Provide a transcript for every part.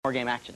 More game action.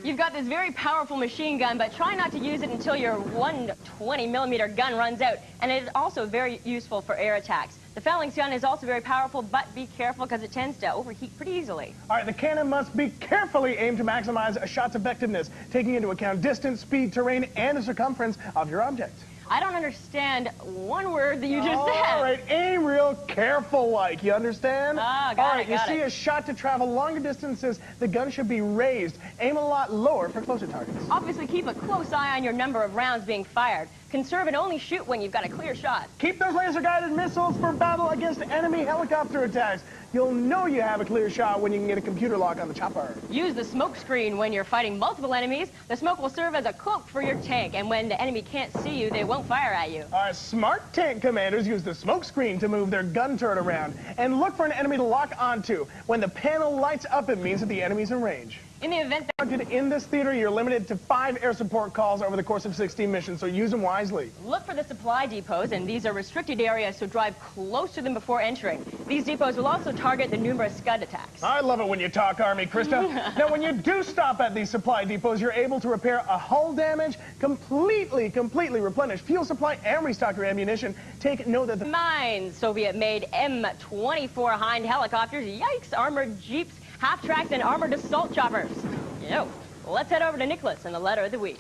You've got this very powerful machine gun, but try not to use it until your 120mm gun runs out. And it is also very useful for air attacks. The phalanx gun is also very powerful, but be careful because it tends to overheat pretty easily. All right, the cannon must be carefully aimed to maximize a shot's effectiveness, taking into account distance, speed, terrain, and the circumference of your object. I don't understand one word that you just said. All right, aim real careful like, you understand? Got All right, it, got you see it. a shot to travel longer distances, the gun should be raised. Aim a lot lower for closer targets. Obviously, keep a close eye on your number of rounds being fired. Conserve and only shoot when you've got a clear shot. Keep those laser-guided missiles for battle against enemy helicopter attacks. You'll know you have a clear shot when you can get a computer lock on the chopper. Use the smoke screen when you're fighting multiple enemies. The smoke will serve as a cloak for your tank, and when the enemy can't see you, they won't fire at you. Our smart tank commanders use the smoke screen to move their gun turret around and look for an enemy to lock onto. When the panel lights up, it means that the enemy's in range. In the event that In this theater, you're limited to 5 air support calls over the course of 16 missions, so use them wisely. look for the supply depots, and these are restricted areas, so drive close to them before entering. These depots will also target the numerous Scud attacks. I love it when you talk Army, Krista. Now, when you do stop at these supply depots, you're able to repair a hull damage, completely replenish fuel supply, and restock your ammunition. Take note that the Mine, Soviet-made M24 Hind helicopters, yikes, armored jeeps, half-tracks, and armored assault choppers. Yo, let's head over to Nicholas and the letter of the week.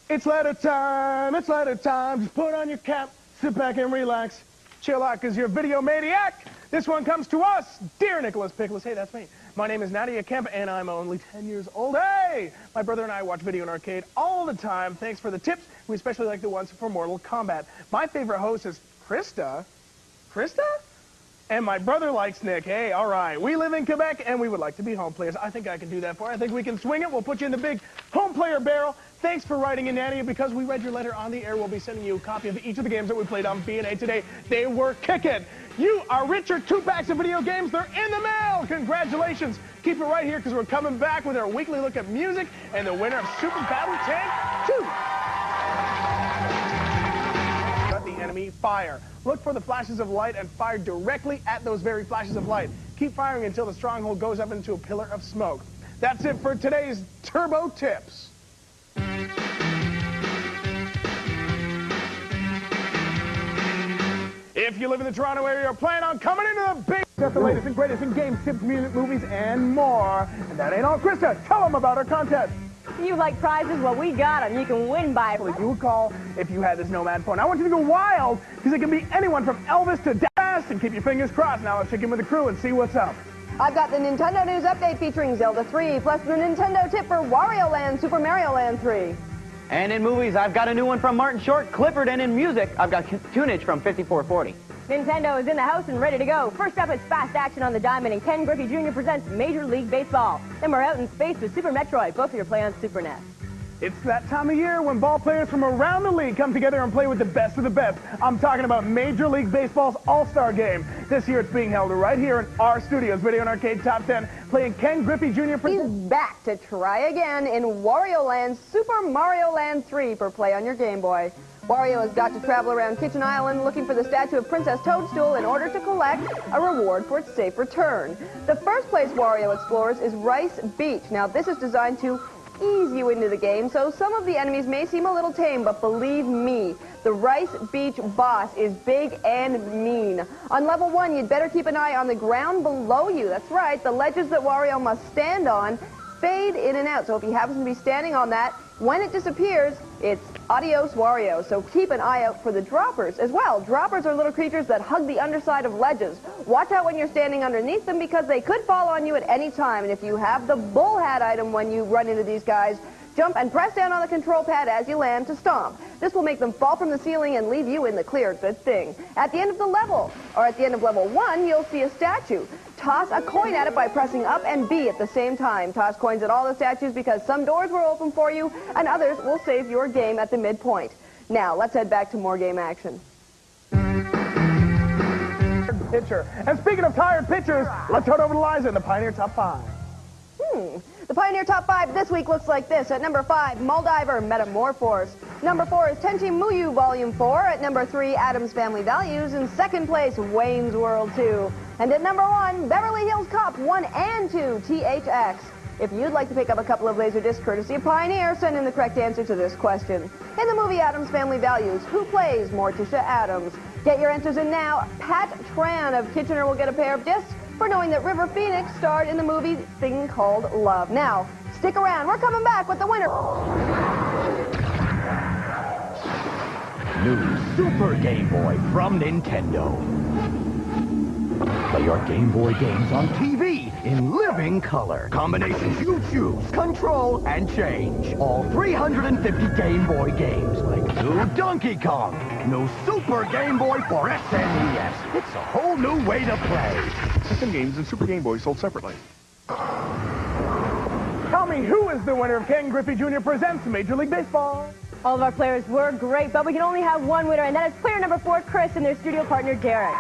It's letter time, it's letter time. Just put on your cap, sit back and relax. Chill out, because you're a video maniac. This one comes to us, dear Nicholas Pickles. Hey, that's me. My name is Nadia Kemp, and I'm only 10 years old. Hey! My brother and I watch video in arcade all the time. Thanks for the tips. We especially like the ones for Mortal Kombat. My favorite host is Krista. Krista? And my brother likes Nick. Hey, all right. We live in Quebec, and we would like to be home players. I think I can do that for you. I think we can swing it. We'll put you in the big home player barrel. Thanks for writing in, Nadia. Because we read your letter on the air, we'll be sending you a copy of each of the games that we played on B&A today. They were kicking. You are Richard 2 packs of video games. They're in the mail. Congratulations. Keep it right here, because we're coming back with our weekly look at music and the winner of Super Battle Tank 2. Let the enemy fire. Look for the flashes of light and fire directly at those very flashes of light. Keep firing until the stronghold goes up into a pillar of smoke. That's it for today's Turbo Tips. If you live in the Toronto area or plan on coming into the big... That's the latest and greatest in games, tips, music, movies, and more. And that ain't all. Krista, tell them about our contest. You like prizes? Well, we got them. You can win by... You would call if you had this Nomad phone. I want you to go wild, because it can be anyone from Elvis to Dash, and keep your fingers crossed. Now let's check in with the crew and see what's up. I've got the Nintendo News Update featuring Zelda 3, plus the Nintendo tip for Wario Land, Super Mario Land 3. And in movies, I've got a new one from Martin Short, Clifford, and in music, I've got tunage from 5440. Nintendo is in the house and ready to go. First up, it's Fast Action on the Diamond, and Ken Griffey Jr. presents Major League Baseball. Then we're out in space with Super Metroid. Both of your play on Super NES. It's that time of year when ball players from around the league come together and play with the best of the best. I'm talking about Major League Baseball's All-Star Game. This year it's being held right here in our studios, Video and Arcade Top 10, playing Ken Griffey Jr. He's back to try again in Wario Land, Super Mario Land 3 for play on your Game Boy. Wario has got to travel around Kitchen Island looking for the statue of Princess Toadstool in order to collect a reward for its safe return. The first place Wario explores is Rice Beach. Now, this is designed to ease you into the game, so some of the enemies may seem a little tame, but believe me, the Rice Beach boss is big and mean. On level 1, you'd better keep an eye on the ground below you. That's right, the ledges that Wario must stand on fade in and out, so if he happens to be standing on that, when it disappears, it's adios Wario. So keep an eye out for the droppers as well. Droppers are little creatures that hug the underside of ledges. Watch out when you're standing underneath them, because they could fall on you at any time. And if you have the bull hat item when you run into these guys, jump and press down on the control pad as you land to stomp. This will make them fall from the ceiling and leave you in the clear. Good thing. At the end of the level, or at the end of level 1, you'll see a statue. Toss a coin at it by pressing up and B at the same time. Toss coins at all the statues, because some doors will open for you and others will save your game at the midpoint. Now, let's head back to more game action. Pitcher. And speaking of tired pitchers, let's head over to Liza in the Pioneer Top 5. The Pioneer Top 5 this week looks like this. At number 5, Moldiver Metamorphose. Number 4 is Tenchi Muyu Volume 4. At number 3, Addams Family Values. In second place, Wayne's World 2. And at number 1, Beverly Hills Cop 1 and 2, THX. If you'd like to pick up a couple of Laserdiscs courtesy of Pioneer, send in the correct answer to this question. In the movie Addams Family Values, who plays Morticia Addams? Get your answers in now. Pat Tran of Kitchener will get a pair of discs for knowing that River Phoenix starred in the movie Thing Called Love. Now, stick around. We're coming back with the winner. New Super Game Boy from Nintendo. Play your Game Boy games on TV in living color. Combinations you choose, control, and change. All 350 Game Boy games, like new Donkey Kong, new Super Game Boy for SNES. It's a whole new way to play. Some games and Super Game Boy sold separately. Tell me, who is the winner of Ken Griffey Jr. Presents Major League Baseball? All of our players were great, but we can only have one winner, and that is player number 4, Chris, and their studio partner, Derek.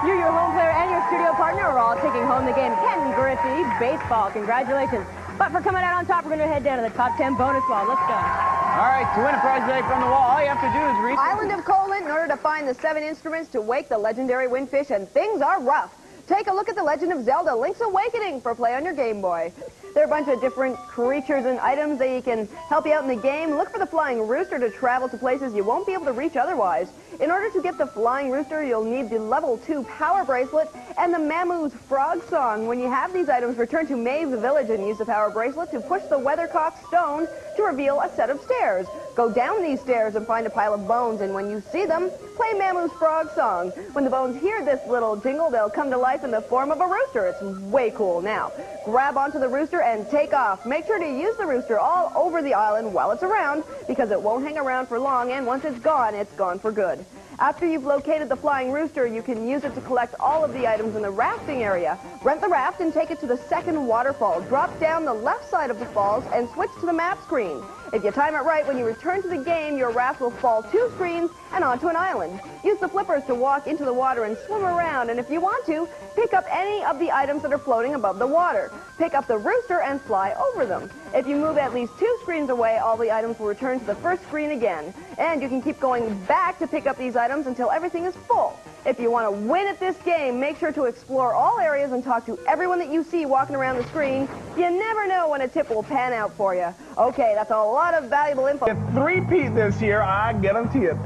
You, your home player, and your studio partner are all taking home the game Ken Griffey Baseball. Congratulations. But for coming out on top, we're going to head down to the top 10 bonus wall. Let's go. All right, to win a prize today from the wall, all you have to do is reach... Island of Colin in order to find the 7 instruments to wake the legendary windfish, and things are rough. Take a look at The Legend of Zelda Link's Awakening for play on your Game Boy. There are a bunch of different creatures and items that can help you out in the game. Look for the flying rooster to travel to places you won't be able to reach otherwise. In order to get the flying rooster, you'll need the level 2 power bracelet and the Mammoth's frog song. When you have these items, return to Maeve's village and use the power bracelet to push the weathercock stone to reveal a set of stairs. Go down these stairs and find a pile of bones, and when you see them, play Mammoth's frog song. When the bones hear this little jingle, they'll come to life in the form of a rooster. It's way cool. Now, grab onto the rooster and take off. Make sure to use the rooster all over the island while it's around, because it won't hang around for long, and once it's gone for good. After you've located the flying rooster, you can use it to collect all of the items in the rafting area. Rent the raft and take it to the second waterfall. Drop down the left side of the falls and switch to the map screen. If you time it right, when you return to the game, your raft will fall 2 screens and onto an island. Use the flippers to walk into the water and swim around, and if you want to, pick up any of the items that are floating above the water. Pick up the rooster and fly over them. If you move at least 2 screens away, all the items will return to the first screen again. And you can keep going back to pick up these items until everything is full. If you want to win at this game, make sure to explore all areas and talk to everyone that you see walking around the screen. You never know when a tip will pan out for you. Okay, that's a lot of valuable info. If 3-peat this year, I guarantee it.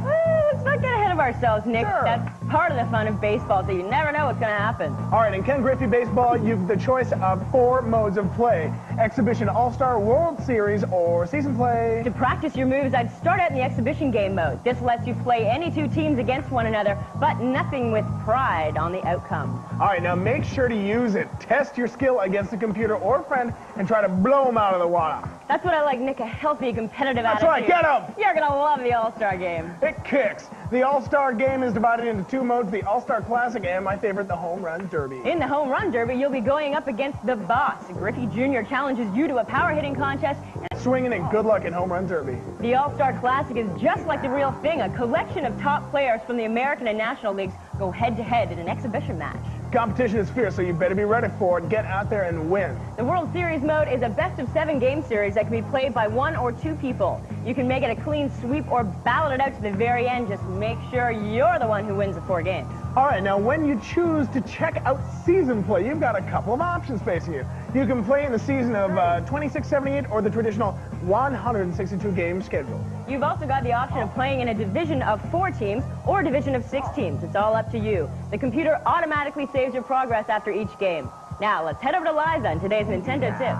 Let's not get ahead of ourselves, Nick. Sure. That's part of the fun of baseball, so you never know what's going to happen. All right, in Ken Griffey Baseball, you've the choice of 4 modes of play. Exhibition All-Star, World Series, or Season Play. To practice your moves, I'd start out in the exhibition game mode. This lets you play any 2 teams against one another, but nothing with pride on the outcome. All right, now make sure to use it. Test your skill against a computer or friend and try to blow them out of the water. That's what I like, Nick, a healthy, competitive That's attitude. right, get 'em! You're going to love the All-Star game. It kicks. The All-Star game is divided into 2 modes, the All-Star Classic and, my favorite, the Home Run Derby. In the Home Run Derby, you'll be going up against the boss. Griffey Jr. challenges you to a power-hitting contest. Swinging and good luck in Home Run Derby. The All-Star Classic is just like the real thing. A collection of top players from the American and National Leagues go head-to-head in an exhibition match. Competition is fierce, so you better be ready for it. Get out there and win. The World Series mode is a best-of-7 game series that can be played by 1 or 2 people. You can make it a clean sweep or battle it out to the very end. Just make sure you're the one who wins the 4 games. All right, now when you choose to check out season play, you've got a couple of options facing you. You can play in the season of 26-78 or the traditional 162 game schedule. You've also got the option of playing in a division of 4 teams or a division of 6 teams. It's all up to you. The computer automatically saves your progress after each game. Now, let's head over to Liza and today's Nintendo Tip.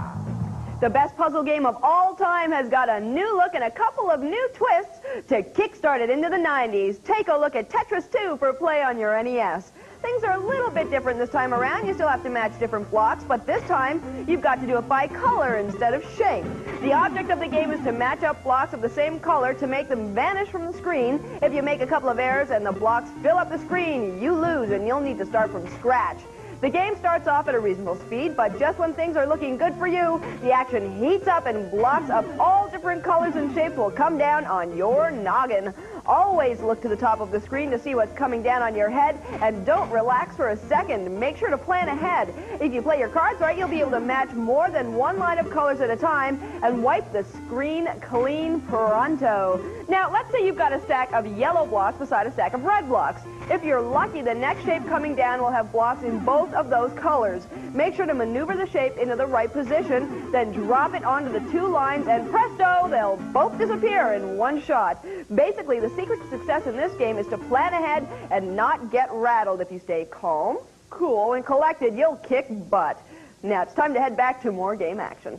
The best puzzle game of all time has got a new look and a couple of new twists to kickstart it into the 90s. Take a look at Tetris 2 for play on your NES. Things are a little bit different this time around. You still have to match different blocks, but this time you've got to do it by color instead of shape. The object of the game is to match up blocks of the same color to make them vanish from the screen. If you make a couple of errors and the blocks fill up the screen, you lose and you'll need to start from scratch. The game starts off at a reasonable speed, but just when things are looking good for you, the action heats up and blocks of all different colors and shapes will come down on your noggin. Always look to the top of the screen to see what's coming down on your head, and don't relax for a second. Make sure to plan ahead. If you play your cards right, you'll be able to match more than one line of colors at a time and wipe the screen clean pronto. Now, let's say you've got a stack of yellow blocks beside a stack of red blocks. If you're lucky, the next shape coming down will have blocks in both of those colors. Make sure to maneuver the shape into the right position, then drop it onto the two lines, and presto, they'll both disappear in one shot. Basically, the secret to success in this game is to plan ahead and not get rattled. If you stay calm, cool, and collected, you'll kick butt. Now, it's time to head back to more game action.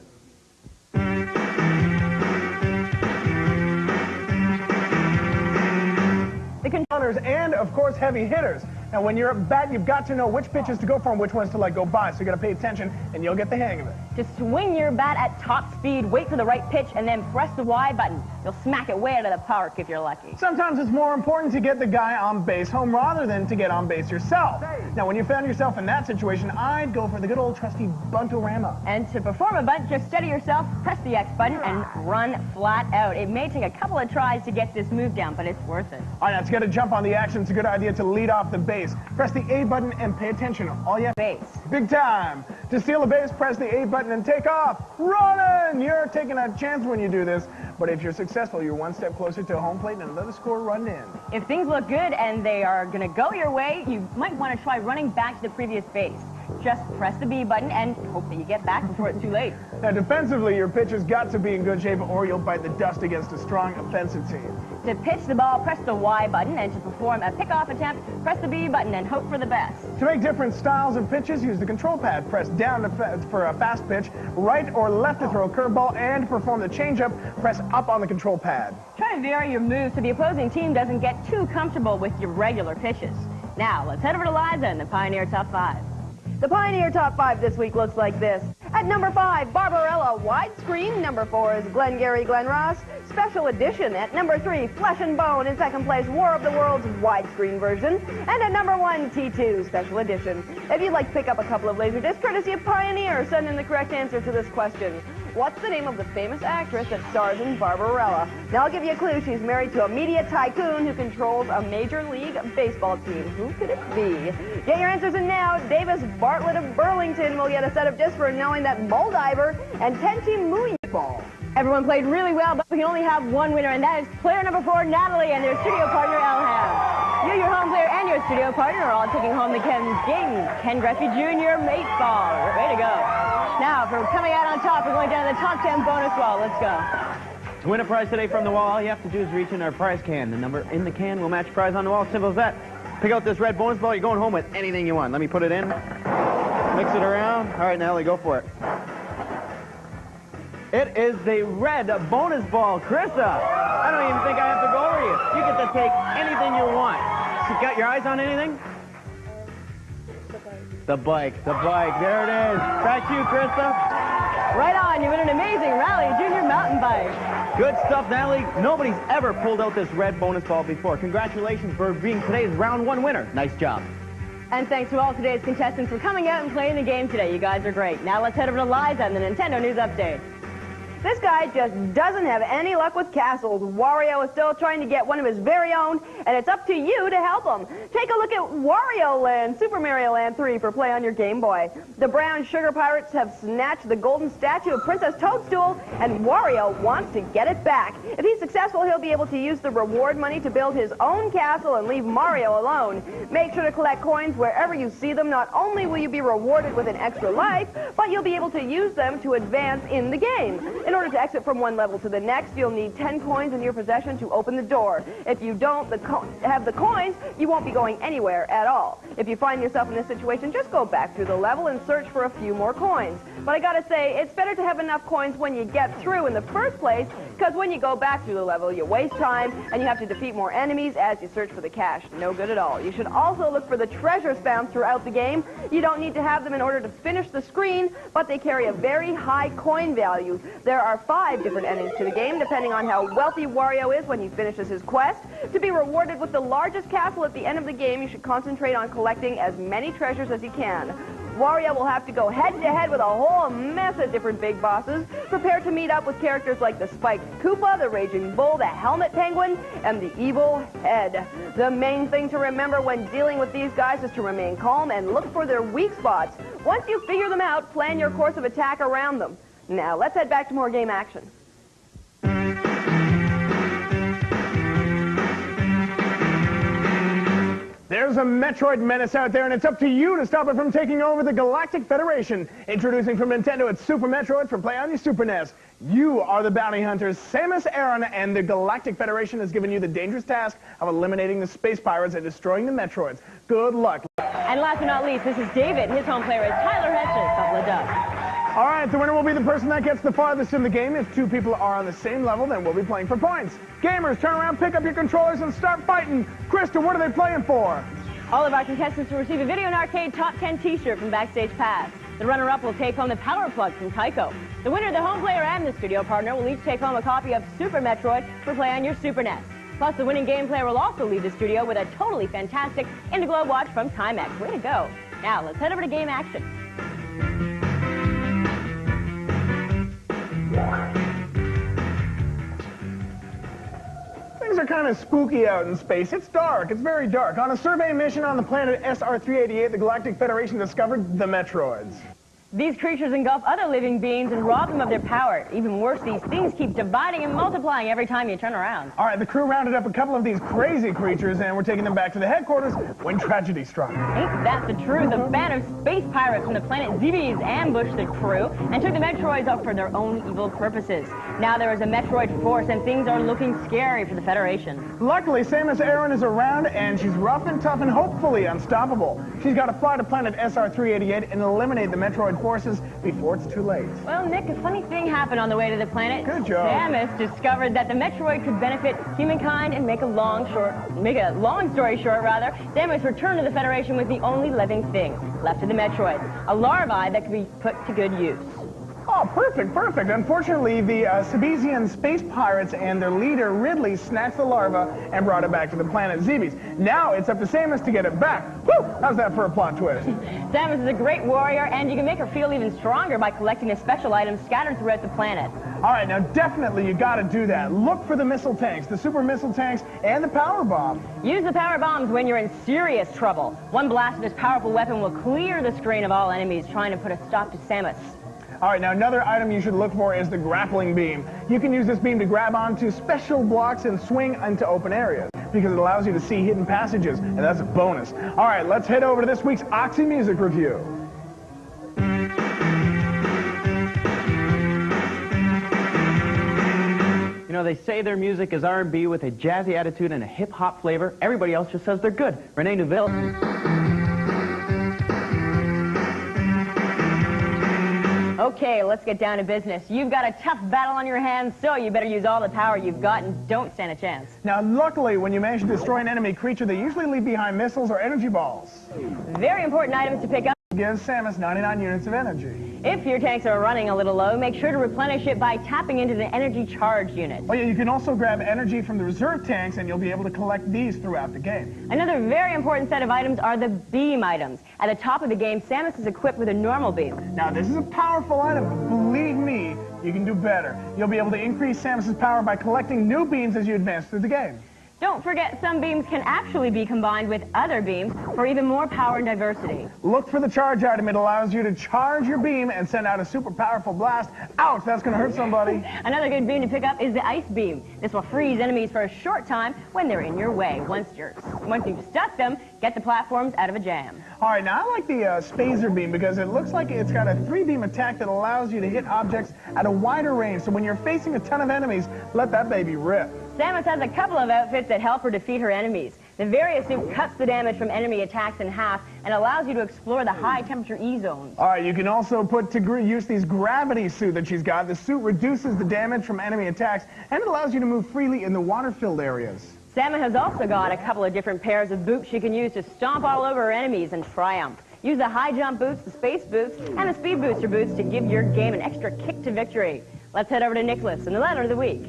The controllers and, of course, heavy hitters. Now, when you're at bat, you've got to know which pitches to go for and which ones to let go by, so you got to pay attention, and you'll get the hang of it. Just swing your bat at top speed, wait for the right pitch, and then press the Y button. You'll smack it way out of the park if you're lucky. Sometimes it's more important to get the guy on base home rather than to get on base yourself. Now, when you found yourself in that situation, I'd go for the good old trusty buntorama. And to perform a bunt, just steady yourself, press the X button, and run flat out. It may take a couple of tries to get this move down, but it's worth it. All right, now to get a jump on the action, it's a good idea to lead off the base. Press the A button and pay attention. All you have Base. Big time. To steal a base, press the A button and take off. Running! You're taking a chance when you do this, but if you're successful, you're one step closer to home plate and another score run in. If things look good and they are going to go your way, you might want to try running back to the previous base. Just press the B button and hope that you get back before it's too late. Now, defensively, your pitch has got to be in good shape or you'll bite the dust against a strong offensive team. To pitch the ball, press the Y button, and to perform a pickoff attempt, press the B button and hope for the best. To make different styles of pitches, use the control pad. Press down for a fast pitch, right or left to throw a curveball, and to perform the changeup, press up on the control pad. Try to vary your moves so the opposing team doesn't get too comfortable with your regular pitches. Now, let's head over to Liza and the Pioneer Top 5. The Pioneer Top 5 this week looks like this. At number 5, Barbarella Widescreen. Number 4 is Glengarry Glen Ross Special Edition. At number 3, Flesh and Bone. In second place, War of the Worlds widescreen version. And at number 1, T2 Special Edition. If you'd like to pick up a couple of Laserdiscs courtesy of Pioneer, send in the correct answer to this question. What's the name of the famous actress that stars in Barbarella? Now, I'll give you a clue. She's married to a media tycoon who controls a Major League Baseball team. Who could it be? Get your answers in now. Davis Bartlett of Burlington will get a set of discs for knowing that Moldiver and Tenchi Muyi ball. Everyone played really well, but we can only have one winner, and that is player number 4, Natalie, and their studio partner, Elham. You, your home player, and your studio partner are all taking home the Ken's Game. Ken Griffey Jr. Mate Ball. Way to go. Now, for coming out on top, we're going down to the top 10 bonus wall. Let's go. To win a prize today from the wall, all you have to do is reach in our prize can. The number in the can will match the prize on the wall. Simple as that. Pick out this red bonus ball. You're going home with anything you want. Let me put it in. Mix it around. All right, Natalie, go for it. It is the red bonus ball. Krista, I don't even think I have to go over you. You get to take anything you want. You got your eyes on anything? The bike. The bike. There it is. Back to you, Krista. Right on. You win an amazing Rally Junior mountain bike. Good stuff, Natalie. Nobody's ever pulled out this red bonus ball before. Congratulations for being today's round 1 winner. Nice job. And thanks to all today's contestants for coming out and playing the game today. You guys are great. Now let's head over to Liza and the Nintendo News Update. This guy just doesn't have any luck with castles. Wario is still trying to get one of his very own, and it's up to you to help him. Take a look at Wario Land, Super Mario Land 3 for play on your Game Boy. The brown sugar pirates have snatched the golden statue of Princess Toadstool, and Wario wants to get it back. If he's successful, he'll be able to use the reward money to build his own castle and leave Mario alone. Make sure to collect coins wherever you see them. Not only will you be rewarded with an extra life, but you'll be able to use them to advance in the game. In order to exit from one level to the next, you'll need 10 coins in your possession to open the door. If you don't have the coins, you won't be going anywhere at all. If you find yourself in this situation, just go back through the level and search for a few more coins. But I gotta say, it's better to have enough coins when you get through in the first place, because when you go back through the level, you waste time, and you have to defeat more enemies as you search for the cash. No good at all. You should also look for the treasures found throughout the game. You don't need to have them in order to finish the screen, but they carry a very high coin value. There are 5 different endings to the game, depending on how wealthy Wario is when he finishes his quest. To be rewarded with the largest castle at the end of the game, you should concentrate on collecting as many treasures as you can. Wario will have to go head-to-head with a whole mess of different big bosses. Prepare to meet up with characters like the Spiked Koopa, the Raging Bull, the Helmet Penguin, and the Evil Head. The main thing to remember when dealing with these guys is to remain calm and look for their weak spots. Once you figure them out, plan your course of attack around them. Now, let's head back to more game action. There's a Metroid menace out there, and it's up to you to stop it from taking over the Galactic Federation. Introducing from Nintendo, it's Super Metroid for play on your Super NES. You are the bounty hunters, Samus Aran, and the Galactic Federation has given you the dangerous task of eliminating the space pirates and destroying the Metroids. Good luck. And last but not least, this is David. His home player is Tyler Hetches, couple of dubs. All right, the winner will be the person that gets the farthest in the game. If two people are on the same level, then we'll be playing for points. Gamers, turn around, pick up your controllers, and start fighting. Krista, what are they playing for? All of our contestants will receive a Video and Arcade Top 10 t-shirt from Backstage Pass. The runner-up will take home the Power Plug from Tyco. The winner, the home player, and the studio partner will each take home a copy of Super Metroid for play on your Super NES. Plus, the winning game player will also leave the studio with a totally fantastic Interglobe watch from Timex. Way to go. Now, let's head over to game action. Things are kind of spooky out in space. It's dark. It's very dark. On a survey mission on the planet SR388, the Galactic Federation discovered the Metroids. These creatures engulf other living beings and rob them of their power. Even worse, these things keep dividing and multiplying every time you turn around. All right, the crew rounded up a couple of these crazy creatures, and we're taking them back to the headquarters when tragedy struck. Ain't that the truth? A band of space pirates from the planet Zebes ambushed the crew and took the Metroids up for their own evil purposes. Now there is a Metroid force, and things are looking scary for the Federation. Luckily, Samus Aran is around, and she's rough and tough and hopefully unstoppable. She's got to fly to planet SR388 and eliminate the Metroid forces before it's too late. Well, Nick, a funny thing happened on the way to the planet. Good job. Samus discovered that the Metroid could benefit humankind and make a long story short, Samus returned to the Federation with the only living thing left of the Metroid, a larvae that could be put to good use. Oh, perfect, perfect. Unfortunately, the Sebesian space pirates and their leader, Ridley, snatched the larva and brought it back to the planet Zebes. Now it's up to Samus to get it back. Whew! How's that for a plot twist? Samus is a great warrior, and you can make her feel even stronger by collecting the special items scattered throughout the planet. All right, now definitely you got to do that. Look for the missile tanks, the super missile tanks, and the power bomb. Use the power bombs when you're in serious trouble. One blast of this powerful weapon will clear the screen of all enemies trying to put a stop to Samus. All right, now another item you should look for is the grappling beam. You can use this beam to grab onto special blocks and swing into open areas because it allows you to see hidden passages, and that's a bonus. All right, let's head over to this week's Oxy Music Review. You know, they say their music is R&B with a jazzy attitude and a hip-hop flavor. Everybody else just says they're good. Renee Neuville. Okay, let's get down to business. You've got a tough battle on your hands, so you better use all the power you've got and don't stand a chance. Now, luckily, when you manage to destroy an enemy creature, they usually leave behind missiles or energy balls. Very important items to pick up. Gives Samus 99 units of energy. If your tanks are running a little low, make sure to replenish it by tapping into the energy charge unit. Oh yeah, you can also grab energy from the reserve tanks, and you'll be able to collect these throughout the game. Another very important set of items are the beam items. At the top of the game, Samus is equipped with a normal beam. Now, this is a powerful item, but believe me, you can do better. You'll be able to increase Samus's power by collecting new beams as you advance through the game. Don't forget, some beams can actually be combined with other beams for even more power and diversity. Look for the charge item. It allows you to charge your beam and send out a super powerful blast. Ouch, that's going to hurt somebody. Another good beam to pick up is the ice beam. This will freeze enemies for a short time when they're in your way. Once you've stuck them, get the platforms out of a jam. All right, now I like the Spazer beam because it looks like it's got a 3-beam attack that allows you to hit objects at a wider range. So when you're facing a ton of enemies, let that baby rip. Samus has a couple of outfits that help her defeat her enemies. The Various suit cuts the damage from enemy attacks in half and allows you to explore the high-temperature E-zones. All right, you can also put to use these gravity suit that she's got. The suit reduces the damage from enemy attacks, and it allows you to move freely in the water-filled areas. Samus has also got a couple of different pairs of boots she can use to stomp all over her enemies and triumph. Use the high jump boots, the space boots, and the speed booster boots to give your game an extra kick to victory. Let's head over to Nicholas and the letter of the week.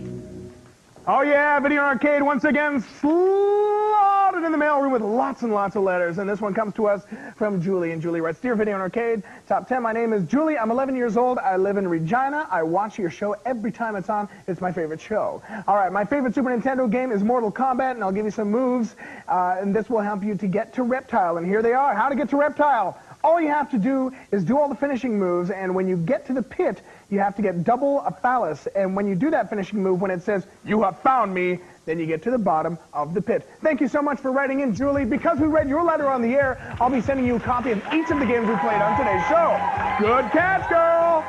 Oh yeah, Video Arcade once again slaughtered flooded in the mailroom with lots and lots of letters, and this one comes to us from Julie. And Julie writes, Dear Video and Arcade, Top 10, my name is Julie. I'm 11 years old. I live in Regina. I watch your show every time it's on. It's my favorite show. All right, my favorite Super Nintendo game is Mortal Kombat, and I'll give you some moves, and this will help you to get to Reptile. And here they are. How to get to Reptile. All you have to do is do all the finishing moves, and when you get to the pit, you have to get double a phallus. And when you do that finishing move, when it says, you have found me, then you get to the bottom of the pit. Thank you so much for writing in, Julie. Because we read your letter on the air, I'll be sending you a copy of each of the games we played on today's show. Good catch, girl.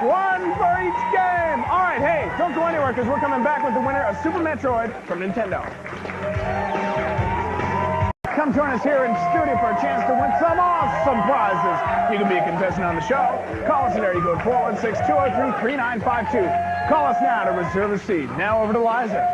One for each game. All right, hey, don't go anywhere, because we're coming back with the winner of Super Metroid from Nintendo. Come join us here in studio for a chance to win some awesome prizes. You can be a contestant on the show. Call us at area code 416-203-3952. Call us now to reserve a seat. Now over to Liza.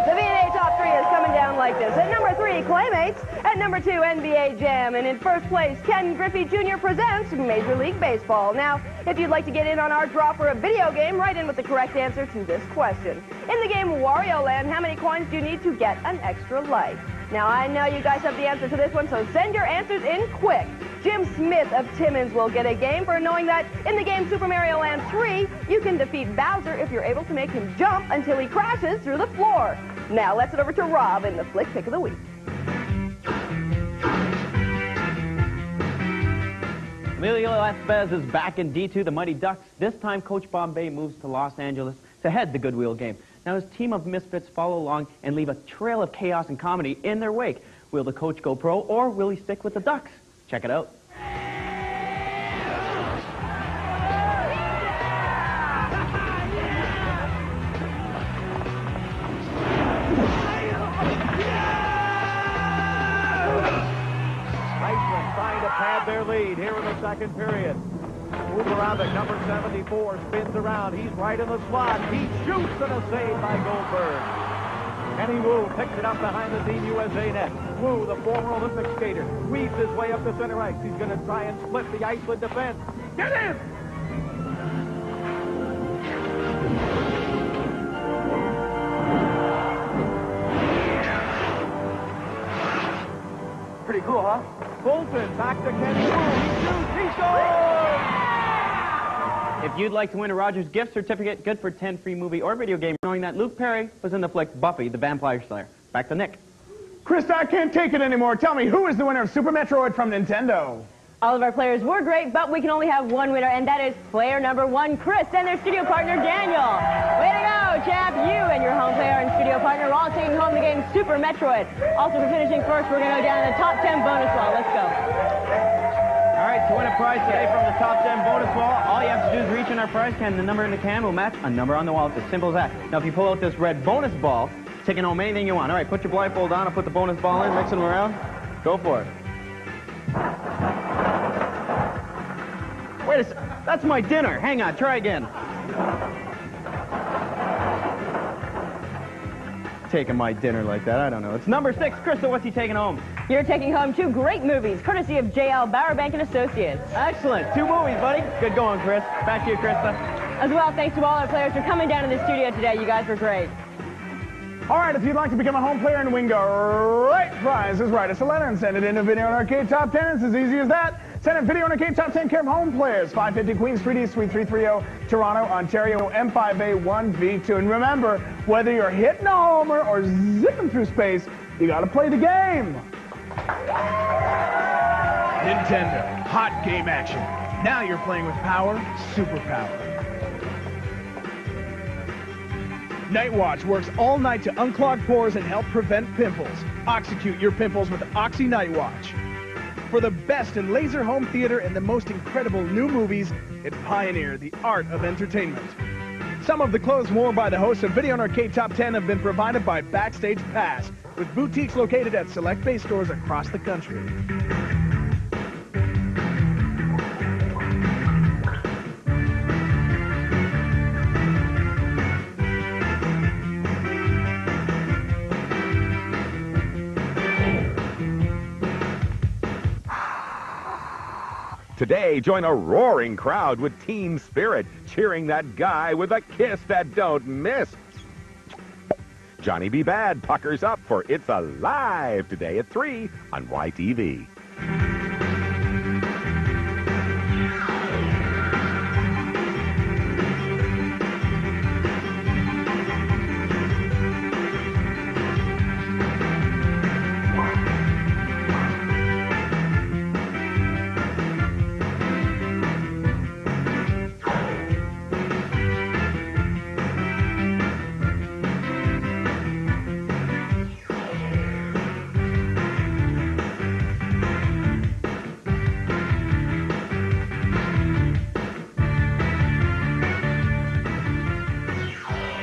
The V&A Top 3 is coming down like this. At number 3, Claymates. At number 2, NBA Jam. And in first place, Ken Griffey Jr. presents Major League Baseball. Now, if you'd like to get in on our draw for a video game, write in with the correct answer to this question. In the game Wario Land, how many coins do you need to get an extra life? Now, I know you guys have the answer to this one, so send your answers in quick. Jim Smith of Timmins will get a game for knowing that in the game Super Mario Land 3, you can defeat Bowser if you're able to make him jump until he crashes through the floor. Now, let's head over to Rob in the Flick Pick of the Week. Emilio Estevez is back in D2, the Mighty Ducks. This time, Coach Bombay moves to Los Angeles to head the Goodwill game. Now, his team of misfits follow along and leave a trail of chaos and comedy in their wake. Will the coach go pro, or will he stick with the Ducks? Check it out. Iceland trying to pad their lead here in the second period. Move around at number 74, spins around. He's right in the slot. He shoots and a save by Goldberg. Kenny Wu picks it up behind the Team USA net. Wu, the former Olympic skater, weaves his way up to center ice. He's going to try and split the Iceland defense. Get in! Pretty cool, huh? Fulton back to Kenny Wu. He shoots. He scores! If you'd like to win a Rogers gift certificate, good for 10 free movie or video game, knowing that Luke Perry was in the flick Buffy the Vampire Slayer. Back to Nick. Krista, I can't take it anymore. Tell me, who is the winner of Super Metroid from Nintendo? All of our players were great, but we can only have one winner, and that is player number 1, Chris, and their studio partner, Daniel. Way to go, champ. You and your home player and studio partner are all taking home the game Super Metroid. Also, for finishing first, we're going to go down to the top 10 bonus wall. Let's go. All right, to win a prize today from the top 10 bonus wall, all you have to do is reach in our prize can. The number in the can will match a number on the wall. It's as simple as that. Now, if you pull out this red bonus ball, taking home anything you want. All right, put your blindfold on. I'll put the bonus ball in, mix them around. Go for it. Wait a sec. That's my dinner. Hang on, try again. Taking my dinner like that, I don't know. It's number 6. Krista, what's he taking home? You're taking home 2 great movies, courtesy of J.L. Bowerbank and Associates. Excellent. 2 movies, buddy. Good going, Chris. Back to you, Krista. As well, thanks to all our players for coming down to the studio today. You guys were great. All right, if you'd like to become a home player and win great prizes, write us a letter and send it in to Video and Arcade Top 10. It's as easy as that. Send it Video and Arcade Top 10 care of home players. 550 Queen Street East, Suite 330, Toronto, Ontario, M5A1V2. And remember, whether you're hitting a homer or zipping through space, you got to play the game. Nintendo, hot game action. Now you're playing with power, superpower. Night Watch works all night to unclog pores and help prevent pimples. Oxecute your pimples with Oxy Night Watch. For the best in laser home theater and the most incredible new movies, it pioneered the art of entertainment. Some of the clothes worn by the hosts of Video and Arcade Top 10 have been provided by Backstage Pass, with boutiques located at select base stores across the country. Today, join a roaring crowd with Team Spirit, cheering that guy with a kiss that don't miss. Johnny B. Bad puckers up for It's Alive today at 3 on YTV.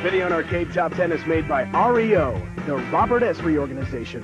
Video and Arcade Top 10 is made by REO, the Robert S. Reorganization.